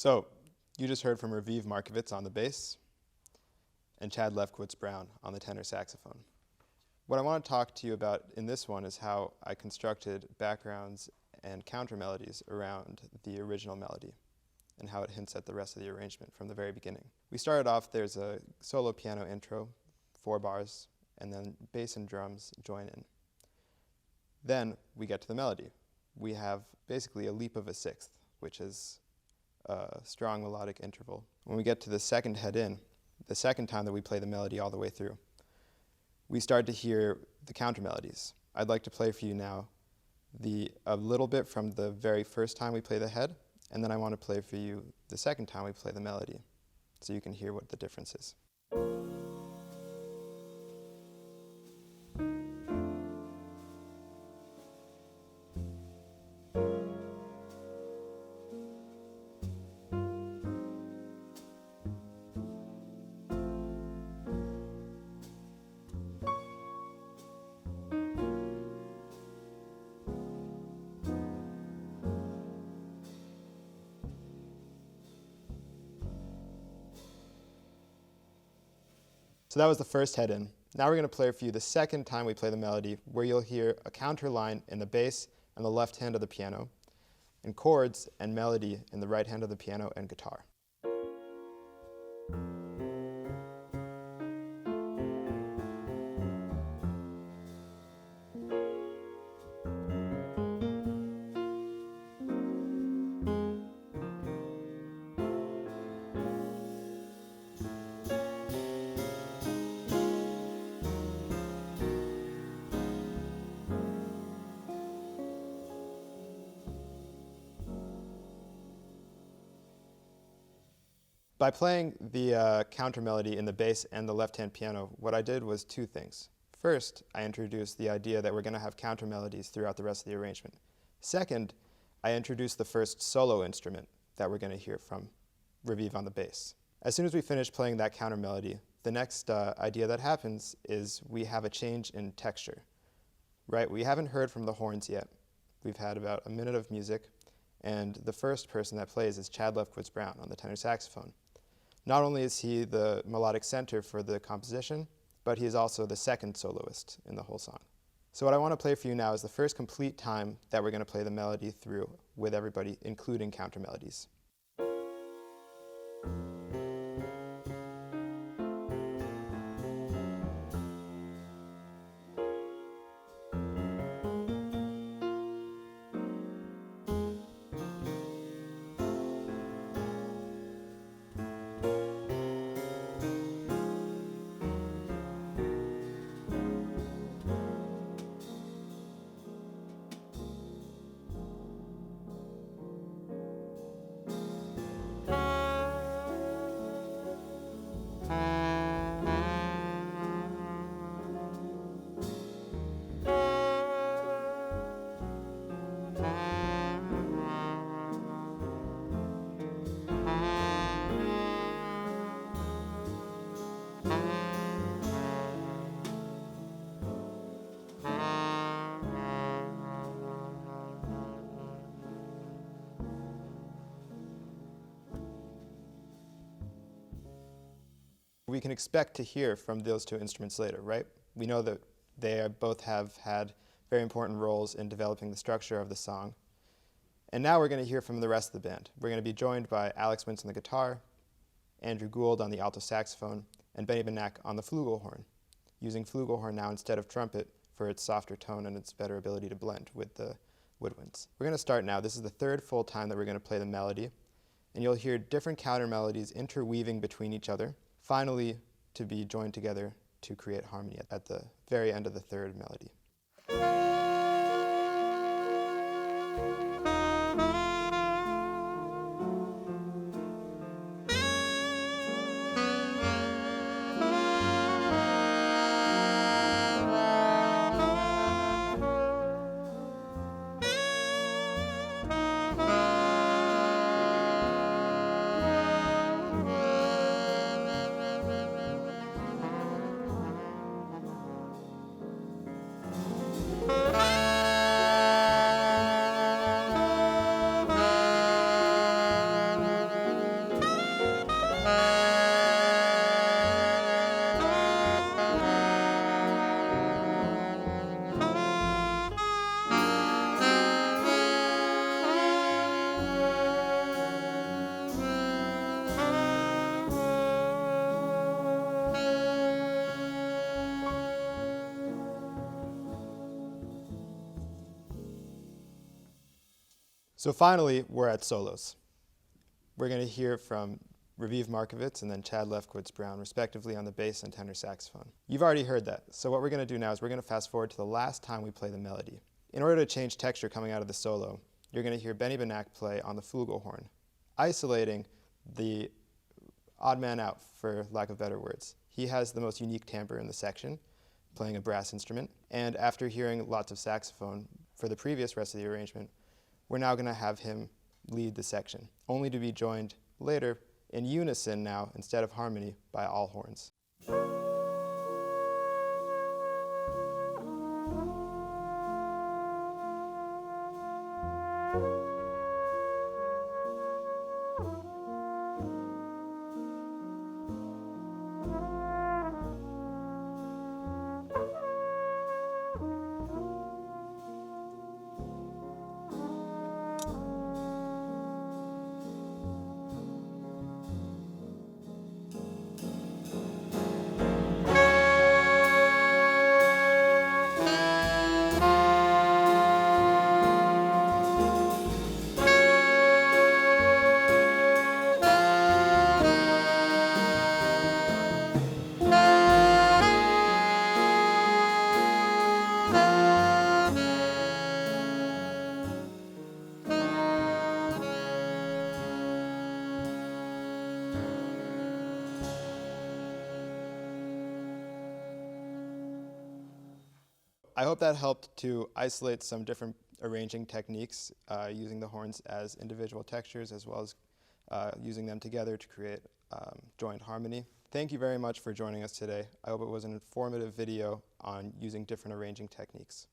So, you just heard from Raviv Markovitz on the bass and Chad Lefkowitz-Brown on the tenor saxophone. What I want to talk to you about in this one is how I constructed backgrounds and counter melodies around the original melody and how it hints at the rest of the arrangement from the very beginning. We started off, there's a solo piano intro, 4 bars, and then bass and drums join in. Then we get to the melody. We have basically a leap of a sixth, which is a strong melodic interval. When we get to the second head in, the second time that we play the melody all the way through, we start to hear the counter melodies. I'd like to play for you now a little bit from the very first time we play the head, and then I want to play for you the second time we play the melody, so you can hear what the difference is. So that was the first head in. Now we're going to play for you the second time we play the melody, where you'll hear a counter line in the bass and the left hand of the piano, and chords and melody in the right hand of the piano and guitar. By playing the counter melody in the bass and the left-hand piano, what I did was 2 things. First, I introduced the idea that we're going to have counter melodies throughout the rest of the arrangement. Second, I introduced the first solo instrument that we're going to hear from Raviv on the bass. As soon as we finish playing that counter melody, the next idea that happens is we have a change in texture. Right? We haven't heard from the horns yet. We've had about a minute of music, and the first person that plays is Chad Lefkowitz-Brown on the tenor saxophone. Not only is he the melodic center for the composition, but he is also the second soloist in the whole song. So what I want to play for you now is the first complete time that we're going to play the melody through with everybody, including counter melodies. We can expect to hear from those 2 instruments later, right? We know that they both have had very important roles in developing the structure of the song. And now we're going to hear from the rest of the band. We're going to be joined by Wintz on the guitar, Andrew Gould on the alto saxophone, and Benack on the flugelhorn, using flugelhorn now instead of trumpet for its softer tone and its better ability to blend with the woodwinds. We're going to start now. This is the third full time that we're going to play the melody, and you'll hear different counter melodies interweaving between each other, finally to be joined together to create harmony at the very end of the third melody. So finally, we're at solos. We're going to hear from Raviv Markovitz and then Chad Lefkowitz-Brown, respectively, on the bass and tenor saxophone. You've already heard that, so what we're going to do now is we're going to fast forward to the last time we play the melody. In order to change texture coming out of the solo, you're going to hear Benack play on the Flugelhorn, isolating the odd man out, for lack of better words. He has the most unique timbre in the section, playing a brass instrument, and after hearing lots of saxophone for the previous rest of the arrangement, we're now going to have him lead the section, only to be joined later in unison now, instead of harmony, by all horns. I hope that helped to isolate some different arranging techniques using the horns as individual textures, as well as using them together to create joint harmony. Thank you very much for joining us today. I hope it was an informative video on using different arranging techniques.